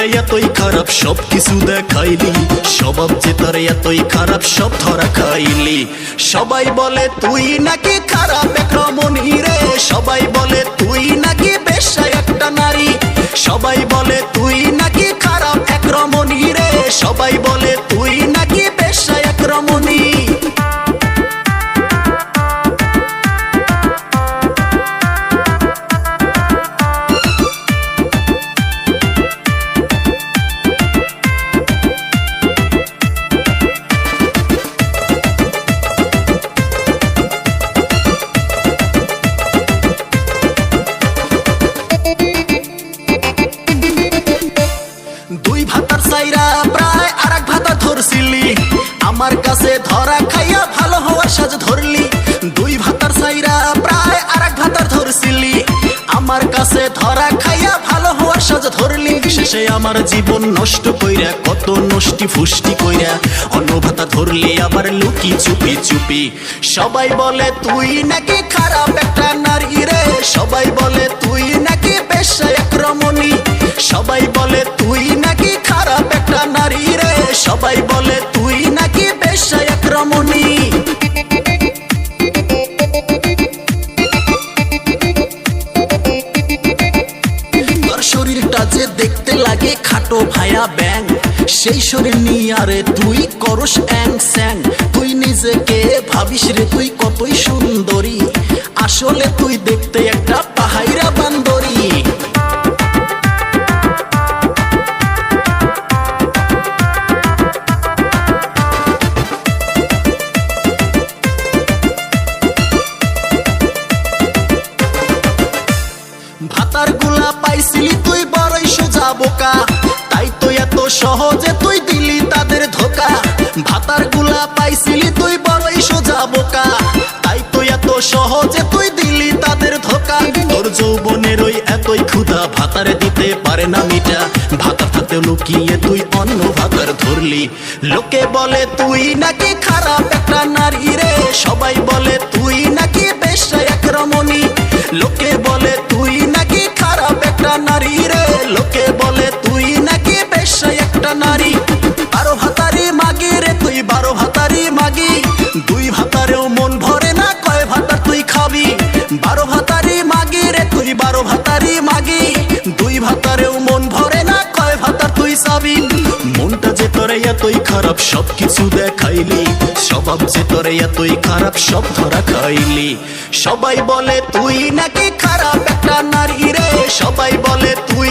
তোরে এতই খারাপ সব কিছু দেখাইলি, স্বভাব যে তোরে এতই খারাপ সব ধরা খাইলি। সবাই বলে তুই নাকি খারাপ এক রমণী রে, সবাই বলে তুই নাকি বেশ্যা একটা নারী, সবাই বলে তুই নাকি খারাপ এক রমণী রে, সবাই বলে তুই নাকি বেশ্যা এক রমণী। দুই ভাতার চাইরা প্রায় আরেক ভাতা ধরছিলি, আমার কাছে ধরা খাইয়া ভালো হওয়ার সাজ ধরলি। দুই ভাতার চাইরা প্রায় আরেক ভাতার ধরছিলি, আমার কাছে ধরা খাইয়া ভালো হওয়ার সাজ ধরলি। শেষে আমার জীবন নষ্ট কইরা কত নষ্টি ফুষ্টি কইরা অন্য ভাতা ধরলি আবার লুকি চুপি চুপি। সবাই বলে তুই নাকি খারাপ একটা নারী রে, সবাই বলে তুই নাকি বেশ্যা এক রমণী, সবাই বলে তুই নাকি খারাপ একটা নারী রে, সবাই বলে তুই নাকি বেশ্যা এক রমণী। তোর শরীরটা যে দেখতে লাগে খাটো ভায়া ব্যাং, সেই শরীর নিয়ে আরে তুই করস অ্যাং স্যাং। তুই নিজেকে ভাবিস রে তুই কতই সুন্দরী, আসলে তুই দেখতে একটা পাহাইরা বান্দরী। ভাতার গুলা পাইছিলি তুই বড়ই সোজা বোকা, তাই তো এত সহজে তুই দিলি তাদের ধোকা। ভাতার গুলা পাইছিলি তুই বড়ই সোজা বোকা, তাই তো এত সহজে তুই দিলি তাদের ধোকা। তোর যৌবনের ওই এতই ক্ষুধা ভাতারে দিতে পারে না মিটা, ভাতার হাতে লুকিয়ে তুই অন্য ভাতার ধরলি। লোকে বলে তুই নাকি খারাপ একটা নারী রে, সবাই বলে তুই নাকি বেশ্যা এক রমণী, লোকে বলে তুই নাকি খারাপ একটা নারী রে, লোকে বলে তুই নাকি বেশ্যা একটা নারী। 12 ভাতারি মাগি রে তুই 12 ভাতারি মাগি, দুই ভাতারেও মন ভরে না কয় ভাতার তুই খাবি। 12 ভাতারি মাগি রে তুই 12 ভাতারি মাগি, দুই ভাতারেও মন ভরে না কয় ভাতার তুই চাবি। মনটা যে তোরে এতই খারাপ সব কিছু দেখাইলি, স্বভাব যে তোরে এতই খারাপ সব ধরা খাইলি। সবাই বলে তুই নাকি খারাপ একটা নারী রে, সবাই বলে তুই